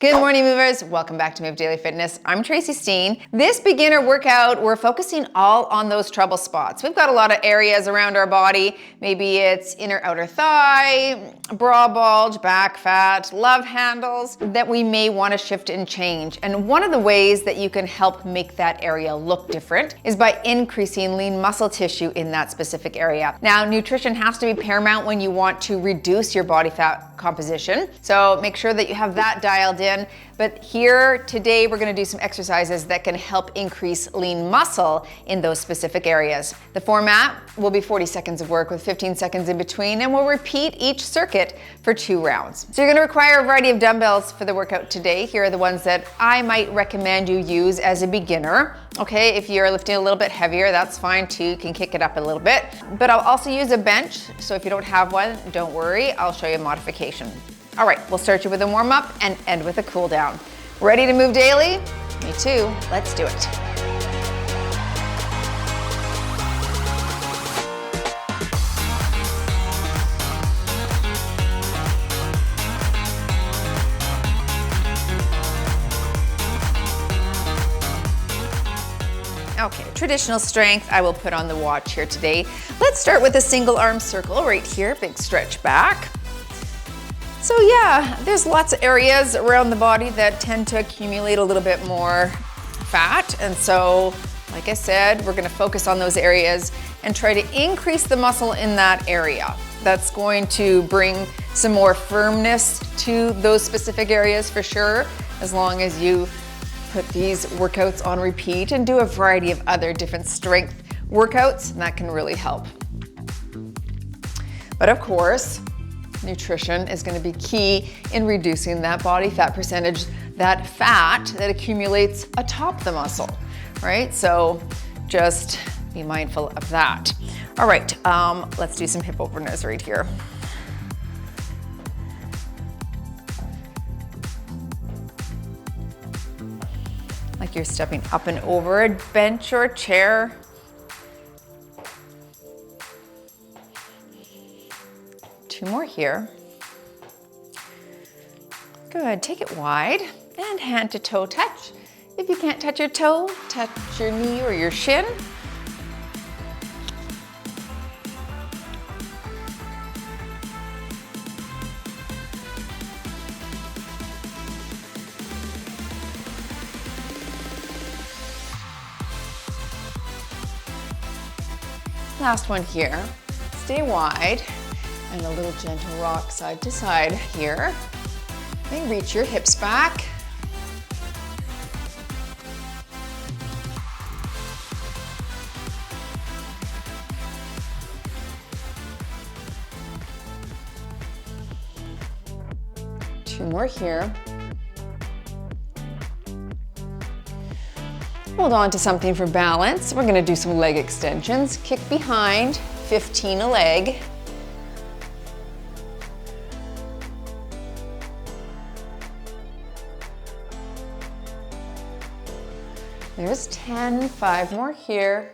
Good morning, movers. Welcome back to Move Daily Fitness. I'm Tracy Steen. This beginner workout, we're focusing all on those trouble spots. We've got a lot of areas around our body. Maybe it's inner outer thigh, bra bulge, back fat, love handles that we may want to shift and change. And one of the ways that you can help make that area look different is by increasing lean muscle tissue in that specific area. Now, nutrition has to be paramount when you want to reduce your body fat composition. So make sure that you have that dialed in. But here today, we're gonna do some exercises that can help increase lean muscle in those specific areas. The format will be 40 seconds of work with 15 seconds in between, and we'll repeat each circuit for 2 rounds. So you're gonna require a variety of dumbbells for the workout today. Here are the ones that I might recommend you use as a beginner. Okay, if you're lifting a little bit heavier, that's fine too. You can kick it up a little bit. But I'll also use a bench, so if you don't have one, don't worry, I'll show you a modification. All right, we'll start you with a warm up and end with a cool down. Ready to move daily? Me too, let's do it. Okay, traditional strength, I will put on the watch here today. Let's start with a single arm circle right here, big stretch back. So yeah, there's lots of areas around the body that tend to accumulate a little bit more fat. And so, like I said, we're gonna focus on those areas and try to increase the muscle in that area. That's going to bring some more firmness to those specific areas for sure, as long as you put these workouts on repeat and do a variety of other different strength workouts, and that can really help. But of course, nutrition is going to be key in reducing that body fat percentage, that fat that accumulates atop the muscle, right? So just be mindful of that. All right, let's do some hip openers right here. Like you're stepping up and over a bench or a chair. Two more here. Good, take it wide and hand to toe touch. If you can't touch your toe, touch your knee or your shin. Last one here, stay wide. And a little gentle rock side to side here. Then reach your hips back. Two more here. Hold on to something for balance. We're gonna do some leg extensions. Kick behind, 15 a leg. There's 10, 5 more here.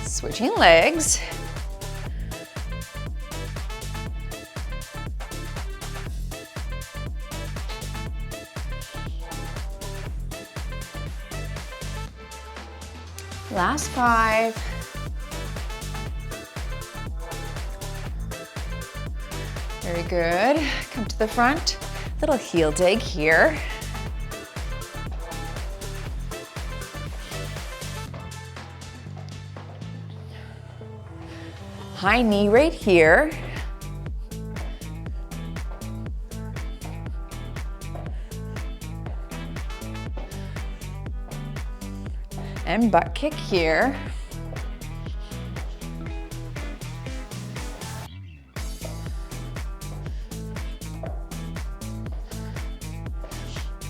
Switching legs. Last 5. Very good. Come to the front. Little heel dig here. High knee right here. And butt kick here.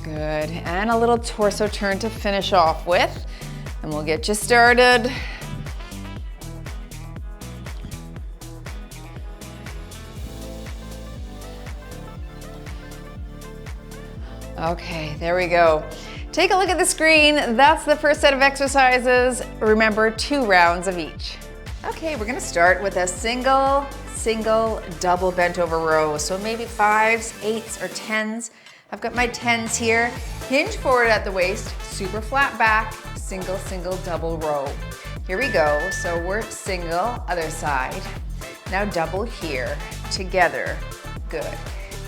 Good, and a little torso turn to finish off with, and we'll get you started. Okay, there we go. Take a look at the screen. That's the first set of exercises. Remember, 2 rounds of each. Okay, we're gonna start with a single single, double bent over row. So maybe 5s, 8s, or 10s. I've got my 10s here. Hinge forward at the waist, super flat back, single, single, double row. Here we go. So we're single, other side. Now double here, together. Good.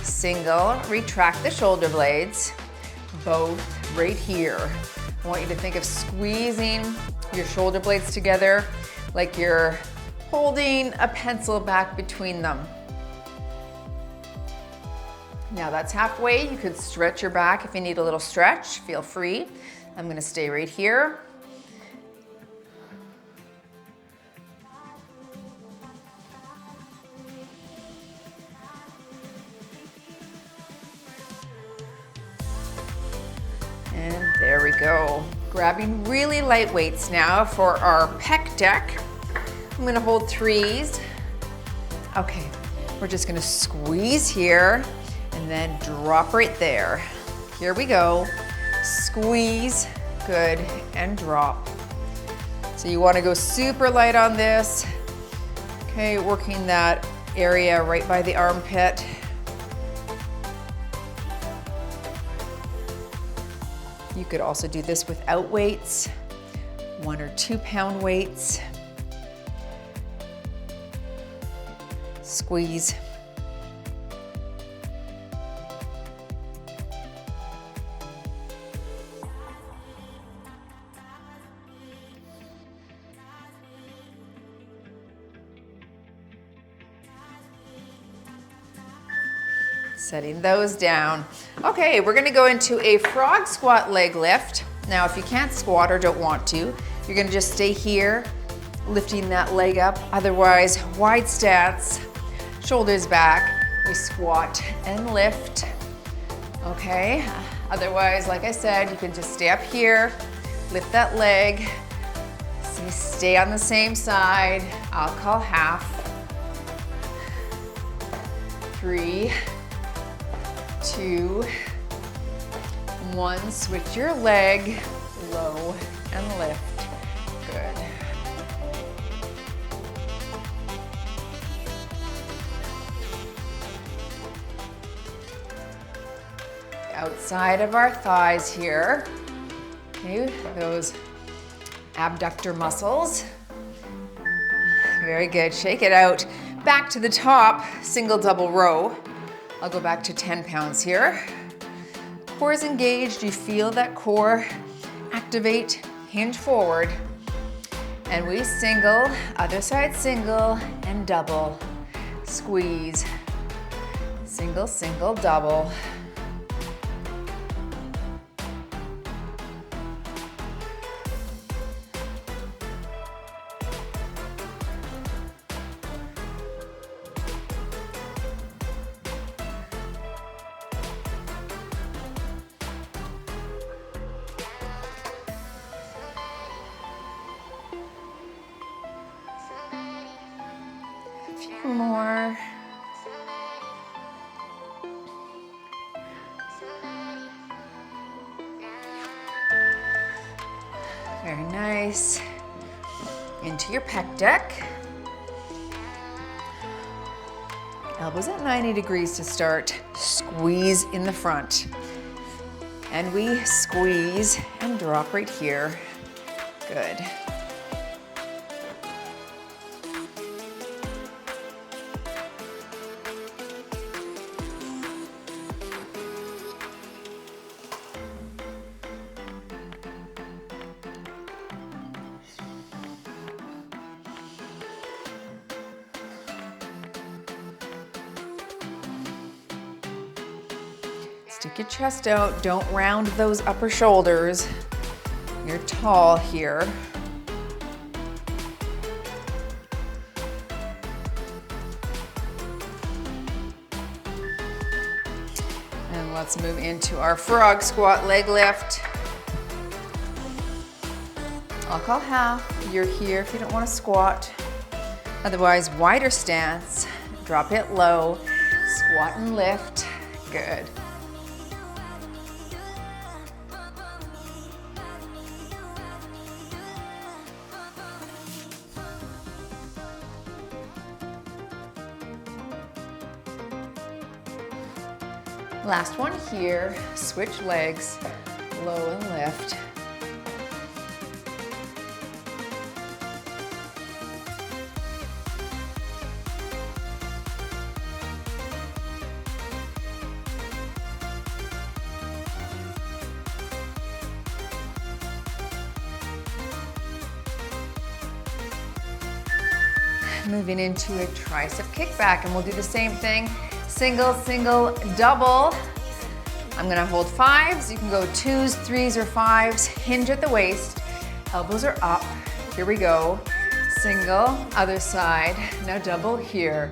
Single, retract the shoulder blades, both right here. I want you to think of squeezing your shoulder blades together like you're holding a pencil back between them. Now that's halfway. You could stretch your back if you need a little stretch, feel free. I'm gonna stay right here. And there we go. Grabbing really light weights now for our pec deck. I'm gonna hold 3s. Okay, we're just gonna squeeze here and then drop right there. Here we go. Squeeze, good, and drop. So you wanna go super light on this. Okay, working that area right by the armpit. You could also do this without weights, 1 or 2 pound weights. Squeeze. Setting those down. Okay, we're gonna go into a frog squat leg lift. Now, if you can't squat or don't want to, you're gonna just stay here, lifting that leg up. Otherwise, wide stance, shoulders back. We squat and lift, okay? Otherwise, like I said, you can just stay up here, lift that leg. So stay on the same side. I'll call half. 3, 2, 1, switch your leg, low and lift, good. Outside of our thighs here, okay, those abductor muscles. Very good, shake it out. Back to the top, single, double row. I'll go back to 10 pounds here. Core is engaged. You feel that core activate, hinge forward. And we single, other side single, and double. Squeeze. Single, single, double. More. Very nice. Into your pec deck. Elbows at 90 degrees to start. Squeeze in the front. And we squeeze and drop right here. Good. Stick your chest out, don't round those upper shoulders. You're tall here. And let's move into our frog squat leg lift. I'll call half. You're here if you don't want to squat. Otherwise, wider stance. Drop it low. Squat and lift. Good. Last one here, switch legs, low and lift. Moving into a tricep kickback, and we'll do the same thing. Single, single, double. I'm gonna hold 5s. You can go 2s, 3s, or 5s. Hinge at the waist. Elbows are up. Here we go. Single, other side. Now double here,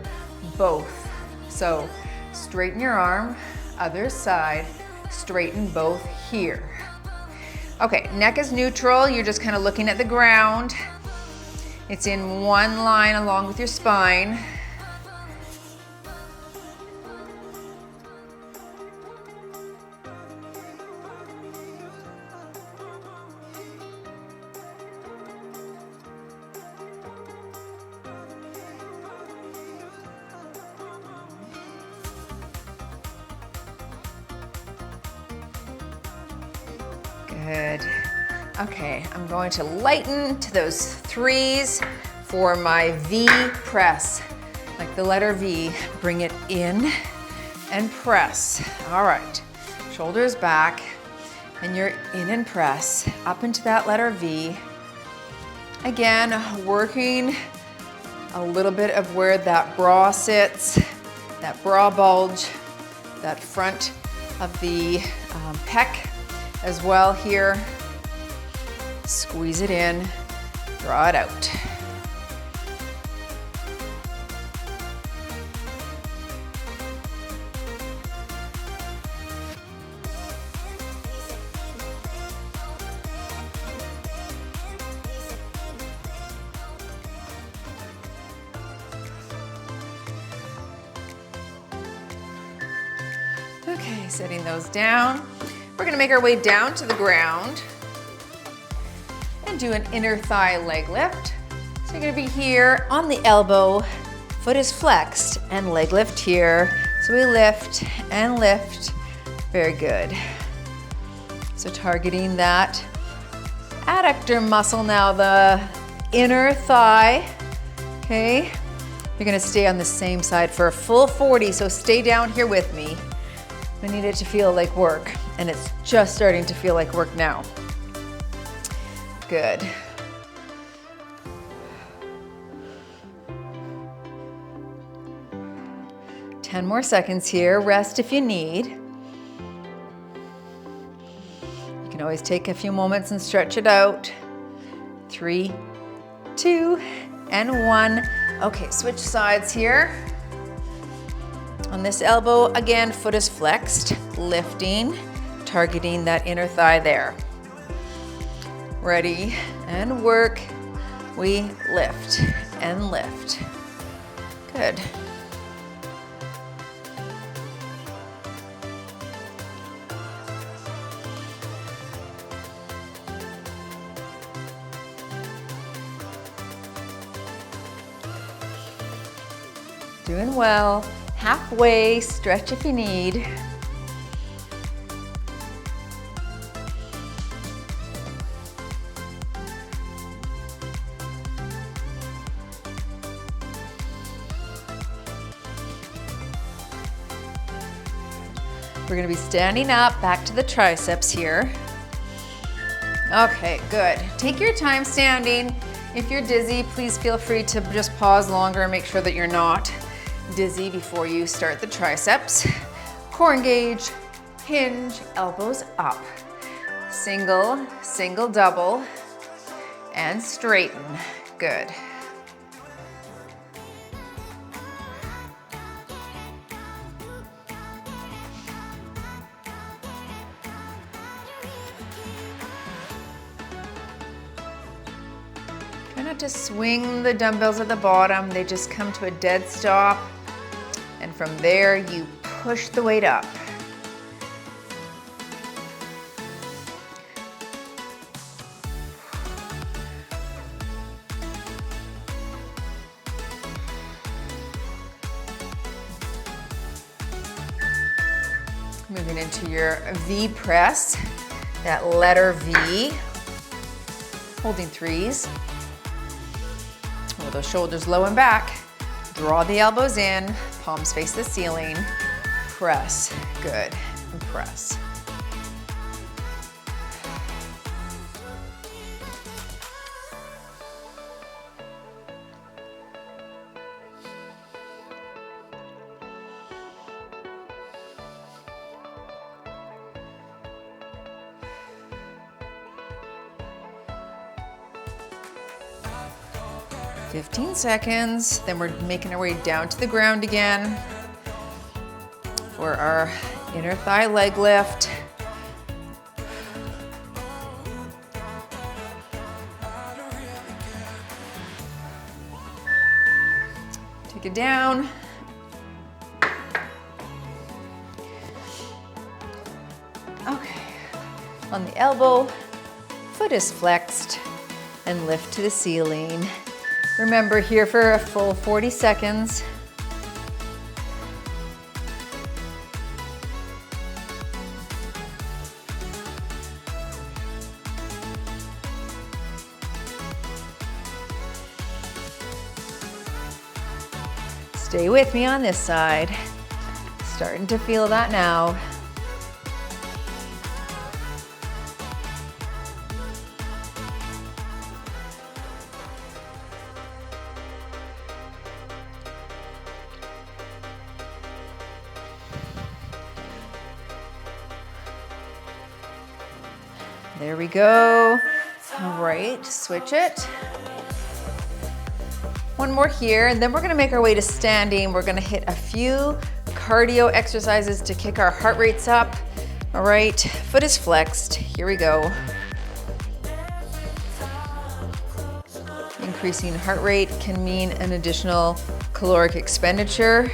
both. So straighten your arm, other side. Straighten both here. Okay, neck is neutral. You're just kind of looking at the ground. It's in one line along with your spine. Good. Okay, I'm going to lighten to those 3s for my V press. Like the letter V, bring it in and press. All right, shoulders back, and you're in and press up into that letter V. Again, working a little bit of where that bra sits, that bra bulge, that front of the pec as well here. Squeeze it in, draw it out. Okay, setting those down. We're gonna make our way down to the ground and do an inner thigh leg lift. So you're gonna be here on the elbow, foot is flexed, and leg lift here. So we lift and lift, very good. So targeting that adductor muscle now, the inner thigh, okay? You're gonna stay on the same side for a full 40, so stay down here with me. I need it to feel like work, and it's just starting to feel like work now. Good. Ten more seconds here. Rest if you need. You can always take a few moments and stretch it out. 3, 2, and 1. Okay, switch sides here. On this elbow, again, foot is flexed, lifting, targeting that inner thigh there. Ready, and work. We lift and lift. Good. Doing well. Halfway, stretch if you need. We're gonna be standing up, back to the triceps here. Okay, good. Take your time standing. If you're dizzy, please feel free to just pause longer and make sure that you're not dizzy before you start the triceps. Core engage, hinge, elbows up. Single, single, double, and straighten. Good. Try not to swing the dumbbells at the bottom. They just come to a dead stop. And from there, you push the weight up. Moving into your V press, that letter V. Holding 3s. Hold those shoulders low and back. Draw the elbows in, palms face the ceiling. Press, good, and press. "15 seconds, then we're making our way down to the ground again for our inner thigh leg lift. Take it down. Okay, on the elbow, foot is flexed, and lift to the ceiling. Remember, here for a full 40 seconds. Stay with me on this side. Starting to feel that now. There we go. All right, switch it. One more here, and then we're gonna make our way to standing. We're gonna hit a few cardio exercises to kick our heart rates up. All right, foot is flexed. Here we go. Increasing heart rate can mean an additional caloric expenditure,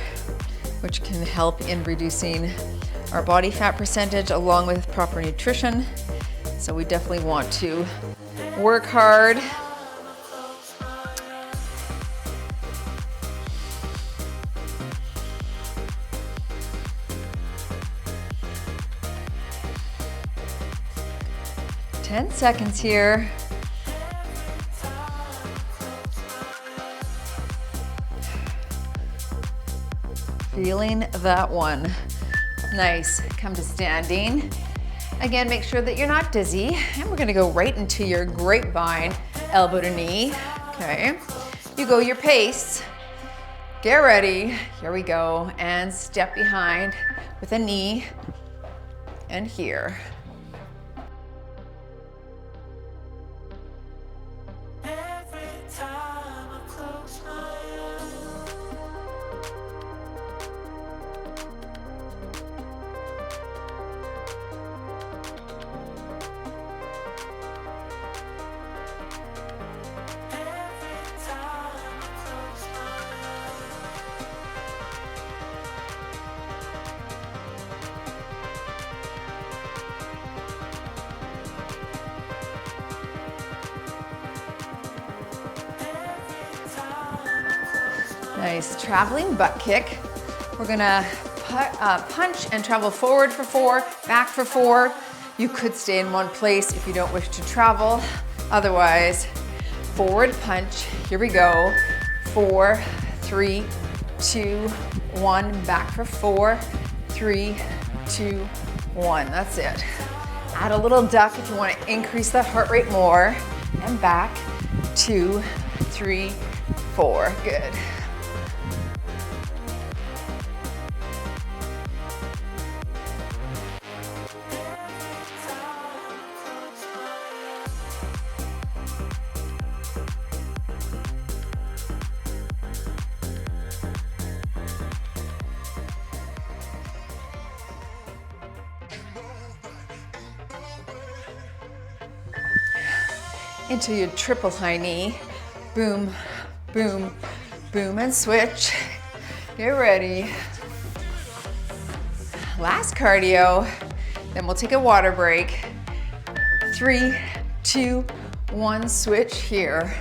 which can help in reducing our body fat percentage along with proper nutrition. So we definitely want to work hard. Ten seconds here. Feeling that one. Nice. Come to standing. Again, make sure that you're not dizzy. And we're gonna go right into your grapevine, elbow to knee. Okay. You go your pace. Get ready. Here we go. And step behind with a knee. And here. Nice traveling butt kick. We're gonna punch and travel forward for 4, back for 4. You could stay in one place if you don't wish to travel. Otherwise, forward punch. Here we go. 4, 3, 2, 1. Back for 4, 3, 2, 1. That's it. Add a little duck if you want to increase that heart rate more. And back. 2, 3, 4. Good. Into your triple high knee. Boom, boom, boom, and switch. Get ready. Last cardio, then we'll take a water break. 3, 2, 1, switch here.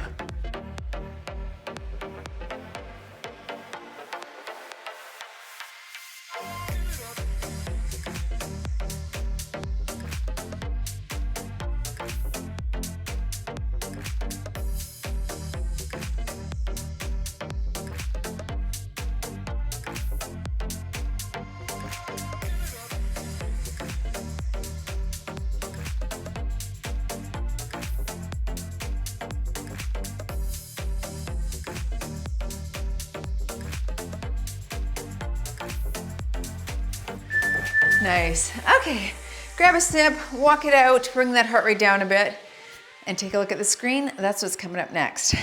Nice. Okay, grab a sip, walk it out, bring that heart rate down a bit, and take a look at the screen. That's what's coming up next.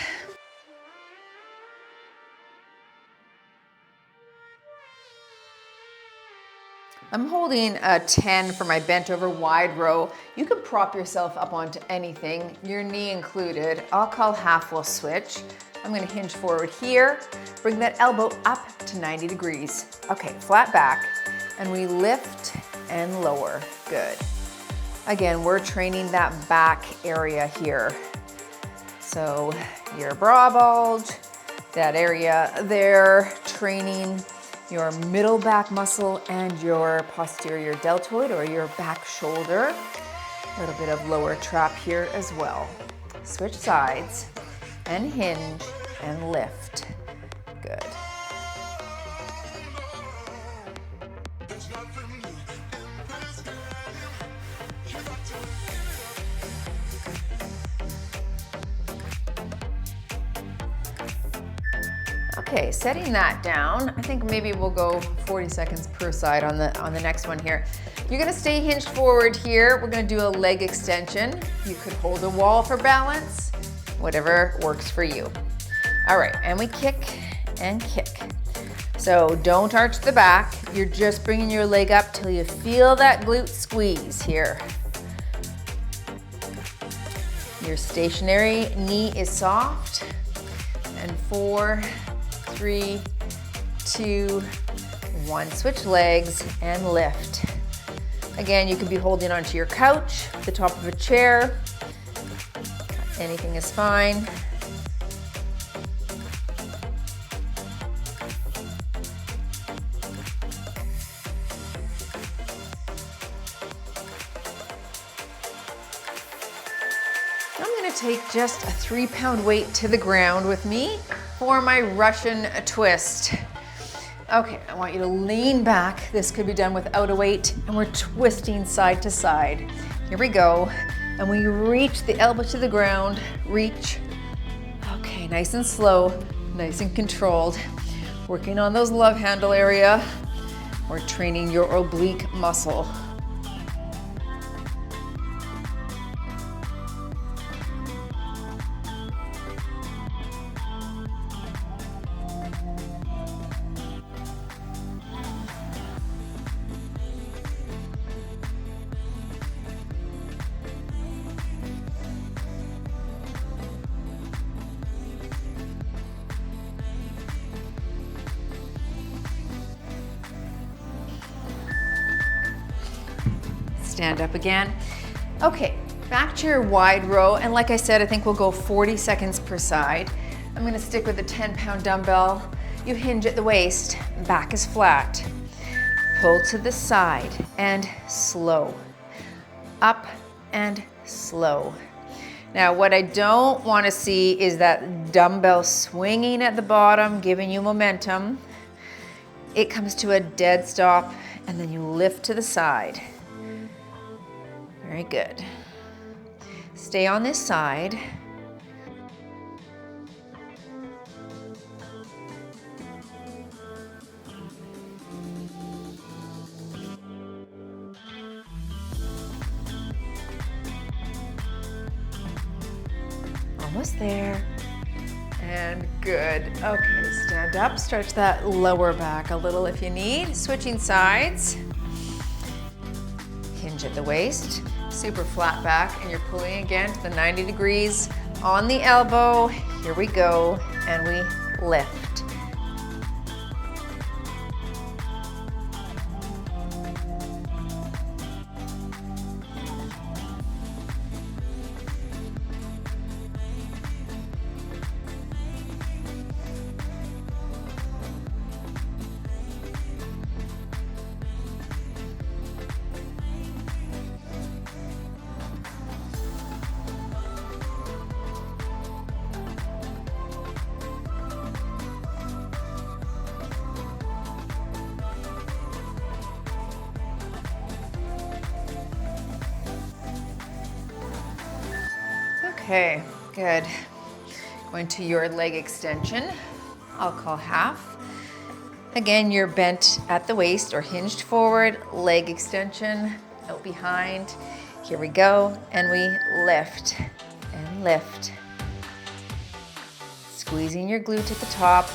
I'm holding a 10 for my bent over wide row. You can prop yourself up onto anything, your knee included. I'll call half, we'll switch. I'm gonna hinge forward here, bring that elbow up to 90 degrees. Okay, flat back, and we lift and lower, good. Again, we're training that back area here. So your bra bulge, that area there, training your middle back muscle and your posterior deltoid or your back shoulder. A little bit of lower trap here as well. Switch sides and hinge and lift. Good. Okay, setting that down, I think maybe we'll go 40 seconds per side on the next one here. You're gonna stay hinged forward here. We're gonna do a leg extension. You could hold a wall for balance, whatever works for you. All right, and we kick and kick. So don't arch the back. You're just bringing your leg up till you feel that glute squeeze here. Your stationary knee is soft. And 4, 3, 2, 1. Switch legs and lift. Again, you could be holding onto your couch, the top of a chair. Anything is fine. I'm gonna take just a 3-pound weight to the ground with me for my Russian twist. Okay, I want you to lean back. This could be done without a weight, and we're twisting side to side. Here we go. And we reach the elbow to the ground, reach. Okay, nice and slow, nice and controlled. Working on those love handle area. We're training your oblique muscle. Stand up again. Okay, back to your wide row. And like I said, I think we'll go 40 seconds per side. I'm gonna stick with the 10-pound dumbbell. You hinge at the waist, back is flat. Pull to the side and slow. Up and slow. Now, what I don't wanna see is that dumbbell swinging at the bottom, giving you momentum. It comes to a dead stop, and then you lift to the side. Very good. Stay on this side. Almost there. And good. Okay, stand up, stretch that lower back a little if you need. Switching sides. Hinge at the waist. Super flat back, and you're pulling again to the 90 degrees on the elbow. Here we go, and we lift. Okay, good. Going to your leg extension. I'll call half. Again, you're bent at the waist or hinged forward, leg extension out behind. Here we go, and we lift and lift. Squeezing your glute at the top.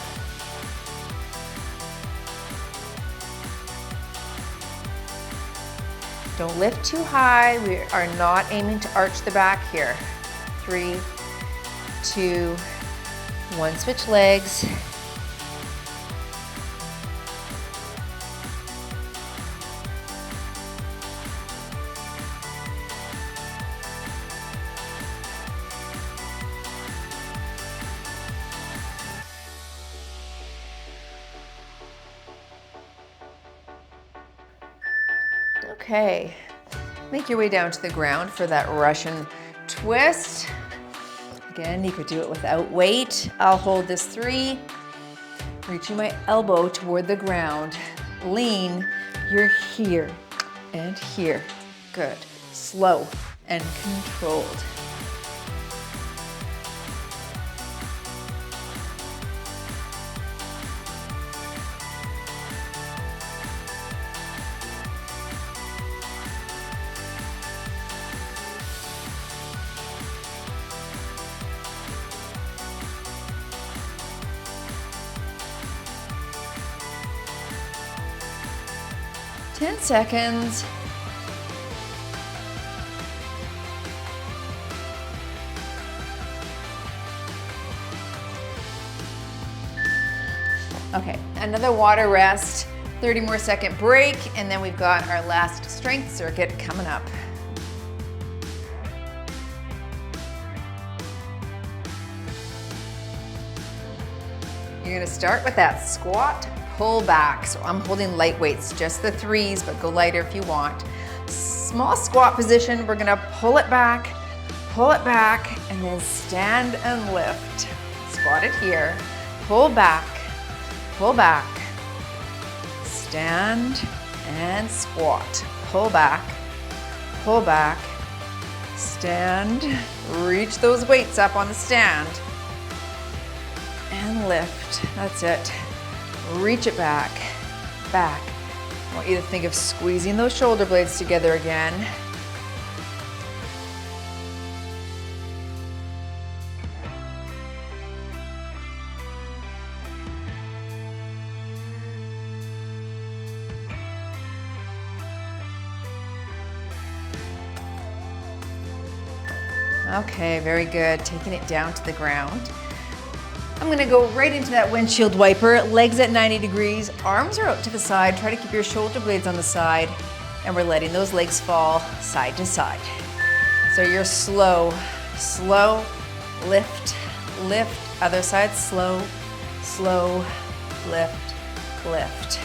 Don't lift too high. We are not aiming to arch the back here. 3, 2, 1, switch legs. Okay, make your way down to the ground for that Russian twist. Again, you could do it without weight. I'll hold this 3, reaching my elbow toward the ground. Lean, you're here and here. Good, slow and controlled. Ten seconds. Okay, another water rest, 30 more second break, and then we've got our last strength circuit coming up. You're gonna start with that squat pull back. So I'm holding light weights, just the 3s, but go lighter if you want. Small squat position, we're gonna pull it back, and then stand and lift. Squat it here, pull back, stand and squat. Pull back, stand, reach those weights up on the stand, and lift, that's it. Reach it back. I want you to think of squeezing those shoulder blades together again. Okay, very good. Taking it down to the ground. I'm gonna go right into that windshield wiper, legs at 90 degrees, arms are out to the side, try to keep your shoulder blades on the side, and we're letting those legs fall side to side. So you're slow, lift, other side, slow, lift.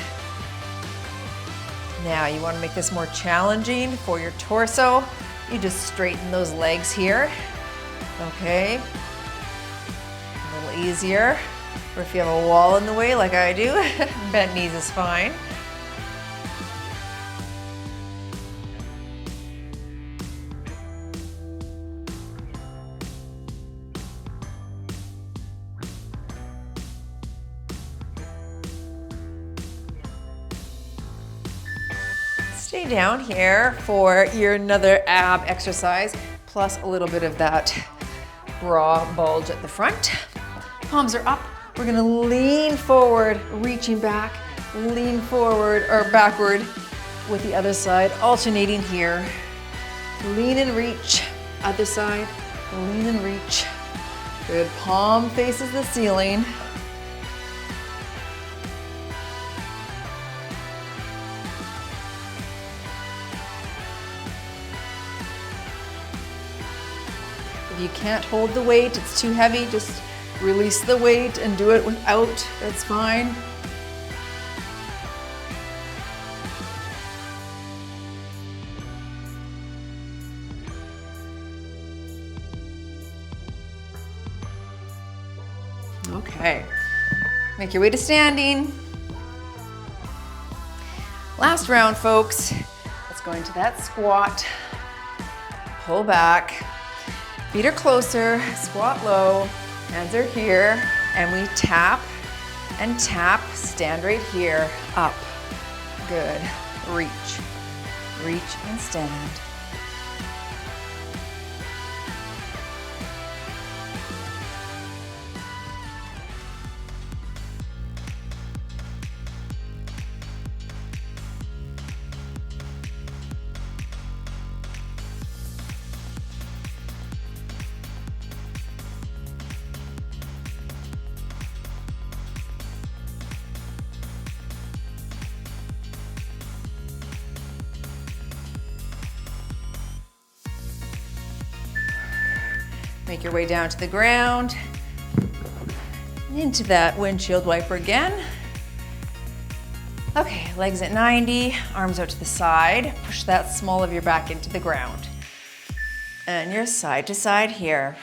Now you wanna make this more challenging for your torso. You just straighten those legs here, okay? Easier, or if you have a wall in the way like I do, bent knees is fine. Stay down here for your another ab exercise, plus a little bit of that bra bulge at the front. Palms are up. We're gonna lean forward, reaching back, lean forward or backward with the other side, alternating here. Lean and reach, other side, lean and reach. Good, palm faces the ceiling. If you can't hold the weight, it's too heavy, just release the weight and do it without, that's fine. Okay, make your way to standing. Last round, folks. Let's go into that squat. Pull back, feet are closer, squat low. Hands are here, and we tap and tap stand right here, up, good, reach, reach and stand. Make your way down to the ground, into that windshield wiper again. Okay, legs at 90, arms out to the side. Push that small of your back into the ground. And you're side to side here.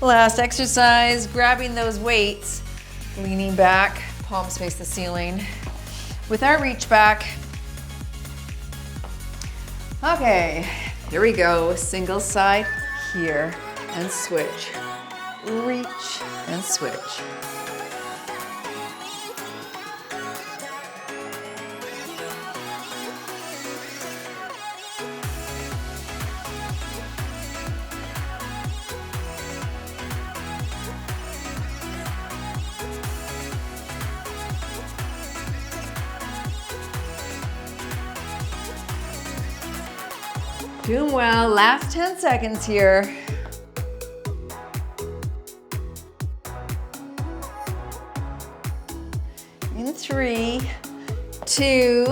Last exercise, grabbing those weights, leaning back, palms face the ceiling. With our reach back. Okay, here we go. Single side here and switch. Reach and switch. Doing well, last 10 seconds here. In 3, 2,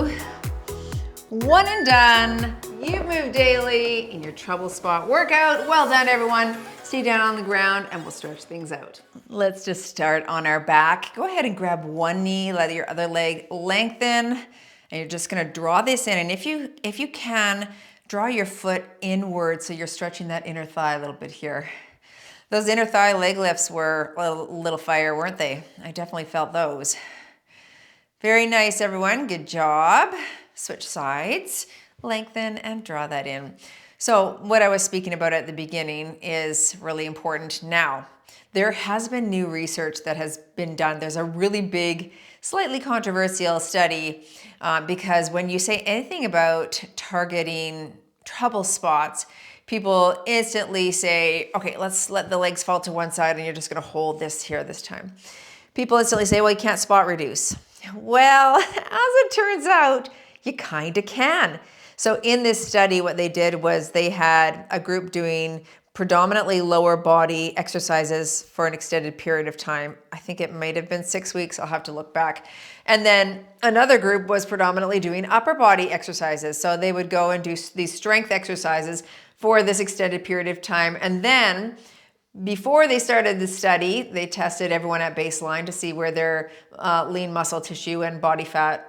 1 and done. You've moved daily in your trouble spot workout. Well done, everyone. Stay down on the ground and we'll stretch things out. Let's just start on our back. Go ahead and grab one knee, let your other leg lengthen, and you're just gonna draw this in. And if you can, draw your foot inward so you're stretching that inner thigh a little bit here. Those inner thigh leg lifts were a little fire, weren't they? I definitely felt those. Very nice, everyone. Good job. Switch sides, lengthen and draw that in. So what I was speaking about at the beginning is really important now. There has been new research that has been done. There's a really big, slightly controversial study because when you say anything about targeting trouble spots, people instantly say, okay, let's let the legs fall to one side and you're just gonna hold this here this time. People instantly say, well, you can't spot reduce. Well, as it turns out, you kinda can. So in this study, what they did was they had a group doing predominantly lower body exercises for an extended period of time. I think it might have been 6 weeks. I'll have to look back. And then another group was predominantly doing upper body exercises. So they would go and do these strength exercises for this extended period of time. And then before they started the study, they tested everyone at baseline to see where their lean muscle tissue and body fat,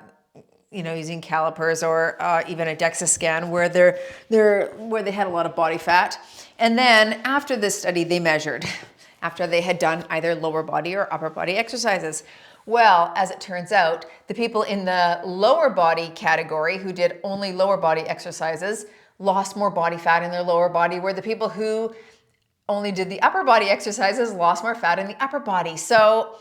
using calipers or even a DEXA scan where they had a lot of body fat. And then after this study, they measured after they had done either lower body or upper body exercises. Well, as it turns out, the people in the lower body category who did only lower body exercises lost more body fat in their lower body, where the people who only did the upper body exercises lost more fat in the upper body. So,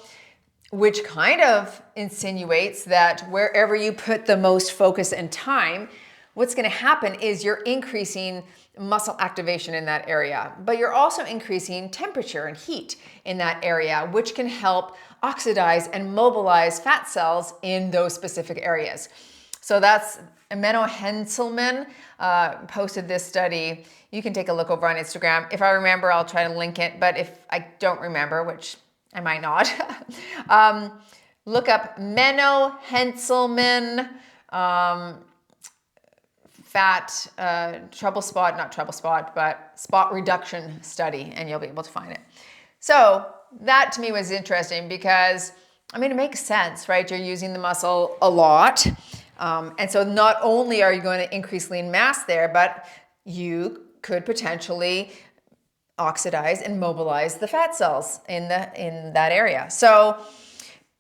which kind of insinuates that wherever you put the most focus and time, what's going to happen is you're increasing muscle activation in that area, but you're also increasing temperature and heat in that area, which can help oxidize and mobilize fat cells in those specific areas. So that's Menno Henselman posted this study. You can take a look over on Instagram. If I remember, I'll try to link it, but if I don't remember, which I might not, look up Menno Henselman fat spot reduction study, and you'll be able to find it. So that to me was interesting because, I mean, it makes sense, right? You're using the muscle a lot. And so not only are you going to increase lean mass there, but you could potentially oxidize and mobilize the fat cells in that area. So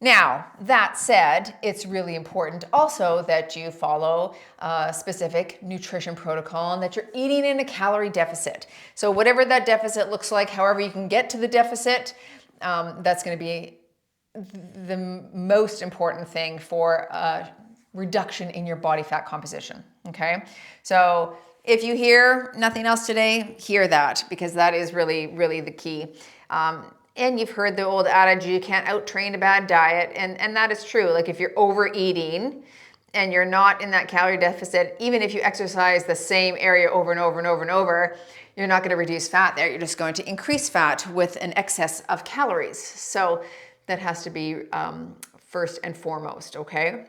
now, that said, it's really important also that you follow a specific nutrition protocol and that you're eating in a calorie deficit. So whatever that deficit looks like, however you can get to the deficit, that's going to be the most important thing for a reduction in your body fat composition, okay? So if you hear nothing else today, hear that, because that is really, really the key. And you've heard the old adage, you can't out-train a bad diet, and that is true. Like if you're overeating and you're not in that calorie deficit, even if you exercise the same area over and over and over and over, you're not going to reduce fat there. You're just going to increase fat with an excess of calories. So that has to be first and foremost, okay?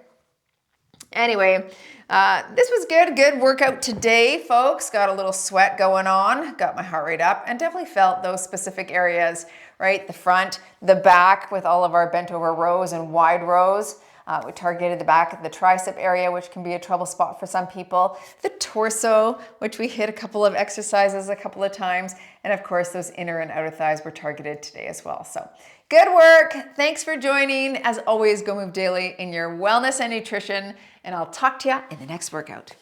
Anyway, this was good workout today, folks. Got a little sweat going on, got my heart rate up, and definitely felt those specific areas, right? The front, the back with all of our bent over rows and wide rows. We targeted the back of the tricep area, which can be a trouble spot for some people. The torso, which we hit a couple of exercises a couple of times. And of course, those inner and outer thighs were targeted today as well. So good work. Thanks for joining. As always, go move daily in your wellness and nutrition. And I'll talk to you in the next workout.